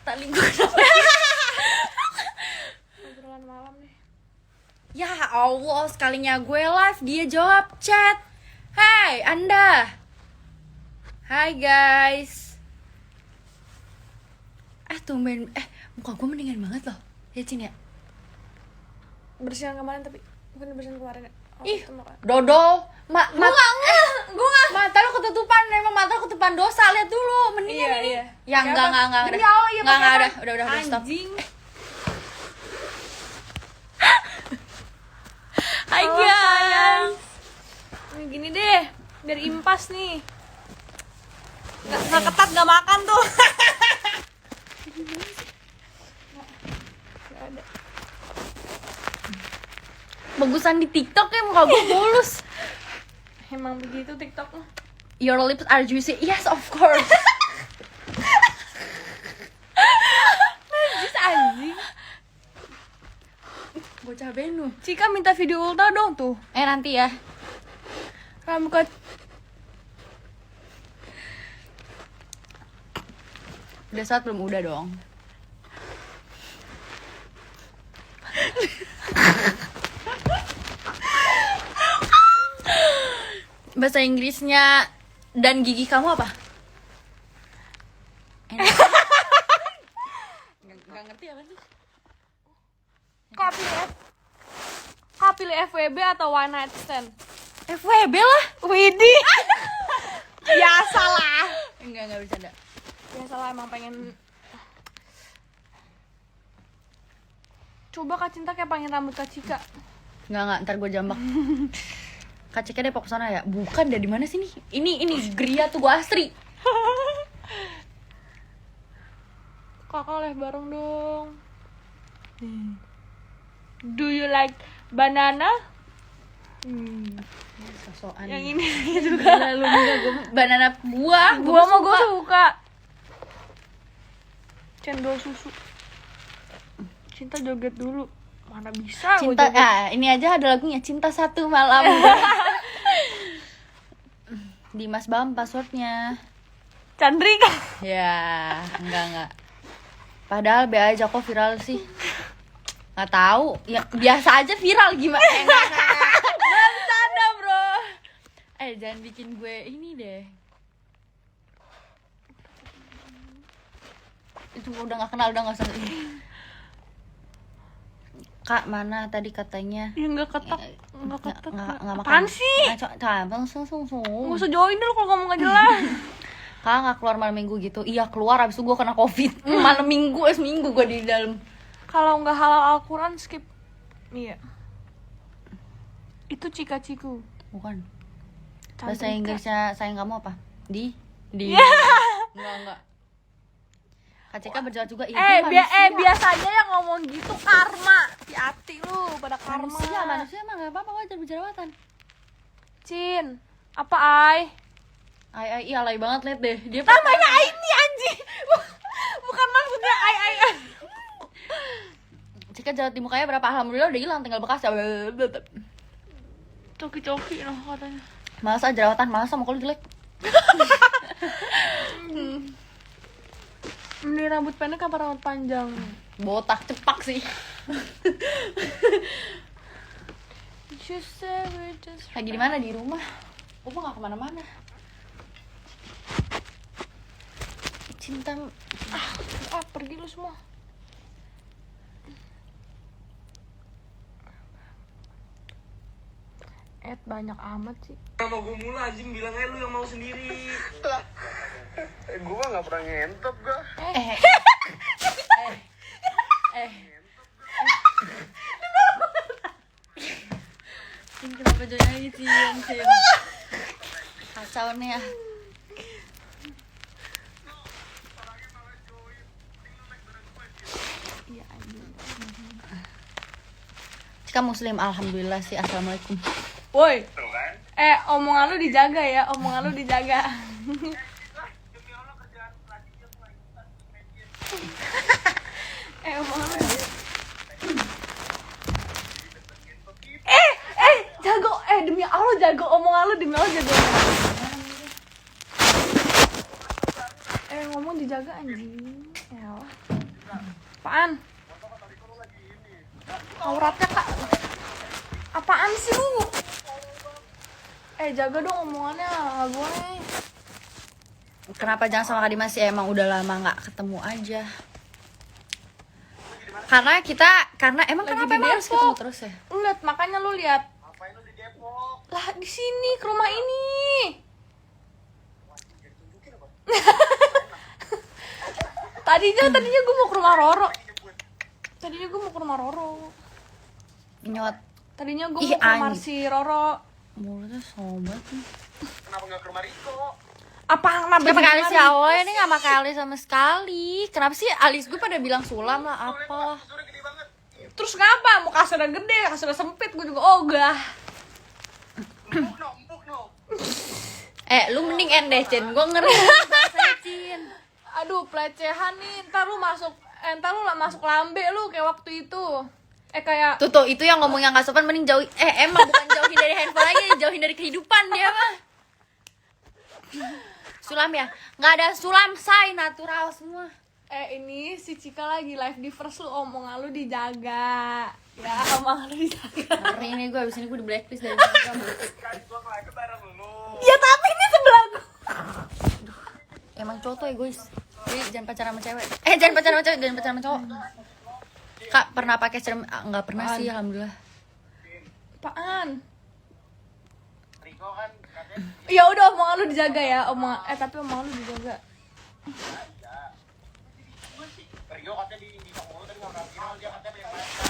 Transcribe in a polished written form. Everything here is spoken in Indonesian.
tali gue. Obrolan malam nih. Ya Allah, sekalinya gue live dia jawab chat. Hai Anda. Hai guys. Tumben muka gue mendingan banget loh. Ya Cin ya. Bersihan kemarin tapi bukan bersihan kemarin. Ih, dodol. Gue nggak. Mata lo ketutupan, emang mata lo ketutupan dosa. Lihat dulu, mendingan ini. Iya. Ya enggak. Demi Allah, iya, Enggak, udah stop. Anjing. Hai guys. Nih gini deh, biar impas nih. Nggak ketat, nggak makan tuh. Nggak ada. Bagusan di TikTok ya muka gue mulus. Emang begitu TikTok mah. Your lips are juicy. Yes, of course. Najis anjing. Bocah benu. Cika minta video ulta dong tuh. Nanti ya. Rambut Udah saat belum udah dong. Bahasa Inggrisnya dan gigi kamu apa? Nggak ngerti apa sih? Kak pilih FWB atau one night stand? FWB lah. Widih. Biasalah. Enggak bercanda. Biasalah emang pengen. Coba Kak Cinta kayak pengen rambut Kak Cika. Enggak, ntar gue jambak. Kak Cika Depok sana ya? Bukan, dari mana sih nih? Ini Gria tuh gua Astri. Kakak live bareng dong. Do you like banana? Sosokan. Yang ini juga. Lalu enggak, gue banana buah. Gua mau gue suka. Cendol susu. Cinta joget dulu. Mana bisa Cinta, gua joget. ini aja ada lagunya Cinta Satu Malam. Dimas Bam passwordnya. Chandrika. Ya, enggak. Padahal be aja kok viral sih. Nggak tahu, ya biasa aja viral gimana? Enggak. Bercanda bro. Jangan bikin gue ini deh. Itu udah nggak kenal, udah nggak usah ini. Kak mana tadi katanya? Ya nggak ketak. Nggak makan. Apaan sih? Langsung. Nggak usah join dulu kalau ngomong nggak jelas. Kak nggak keluar malam minggu gitu? Iya keluar, abis itu gue kena covid. Malam minggu, seminggu gue di dalam. Kalau nggak halal Al-Quran skip. Iya. Itu cika-ciku. Bukan. Chandrika. Bahasa Inggrisnya sayang kamu apa? Di. Enggak. Kak Cika berjalan juga. Biasanya yang ngomong gitu karma. Hati-hati lu pada karma. Manusia emang gak apa-apa, wajar berjerawatan. Cin, apa Ai? Ai, alay banget, liat deh. Dia Namanya Ai ini anjing. Bukan maksudnya Ai. Cika jerawat di mukanya berapa? Alhamdulillah udah hilang, tinggal bekas. Coki-coki noh katanya. Masa jerawatan, masa muka lu jelek. Ini rambut pendek apa rambut panjang? Botak, cepak sih. Lagi di mana? Di rumah. Gue gak kemana-mana. Cinta. Pergi lu semua. Banyak amat sih. Sama gue mulu anjing, bilang aja lu yang mau sendiri. Gue mah gak pernah ngentot gue. Kenapa jodohnya gitu yang kacau nih ya. Cika muslim, alhamdulillah sih. Assalamualaikum. Woi. Omongan lu dijaga ya, omongan lu dijaga. Omongan lu dijaga. Jago, demi Allah jago omongan lu, demi Allah jago omongan lu. Ngomong dijaga anjing. Elah. Apaan? Auratnya kak. Apaan sih lu? Jaga dong omongannya, nggak boleh. Kenapa jangan sama Kak Dimas sih? Emang udah lama nggak ketemu aja. Karena emang Lagi kenapa di emang harus Depok. ketemu terus ya? Lu lihat, makanya lu lihat. Ngapain lu di Depok? Lah di sini ke rumah ini. Tadinya gue mau ke rumah Roro. Nyot. Tadinya gue Ih, mau ke rumah anjing. si Roro. Mulutnya sobat nih. Kenapa nggak ke rumah Riko? Apa Gak pakai alis ya awalnya nih, gak pakai alis sama sekali. Kenapa sih alis gue pada bilang sulam lah apalah. Kasurnya gede banget. Terus ngapa? Mau kasurnya gede, kasurnya sempit, gue juga ogah. Empuk no. Lu mending endeh Cin, gue ngeri bahasanya Cin. Aduh, pelecehan nih. Ntar lu masuk lambe lu kayak waktu itu. Kayak Tuh itu yang ngomong yang gak sopan mending jauh. Emang bukan jauhin dari handphone lagi, jauhin dari kehidupan dia mah. Sulam ya? Nggak ada sulam, say, natural semua. ini si Cika lagi live di First, lu omongan lu dijaga. Ya, omongan lu dijaga. Hari ini gue abis ini gue di blacklist dari Instagram. Kan gua nge-live bareng lu. Ya tapi ini sebelah gua. Emang cowok tuh egois. Jadi jangan pacaran sama cewek. Jangan pacaran sama cewek, jangan pacaran sama cowok. Kak pernah pakai serem? Nggak pernah sih, alhamdulillah. Apaan? Riko kan katanya Ya udah, omongan lu dijaga ya. Tapi omongan lu dijaga. Riko katanya di mulu tadi nggak pernah viral, dia katanya banyak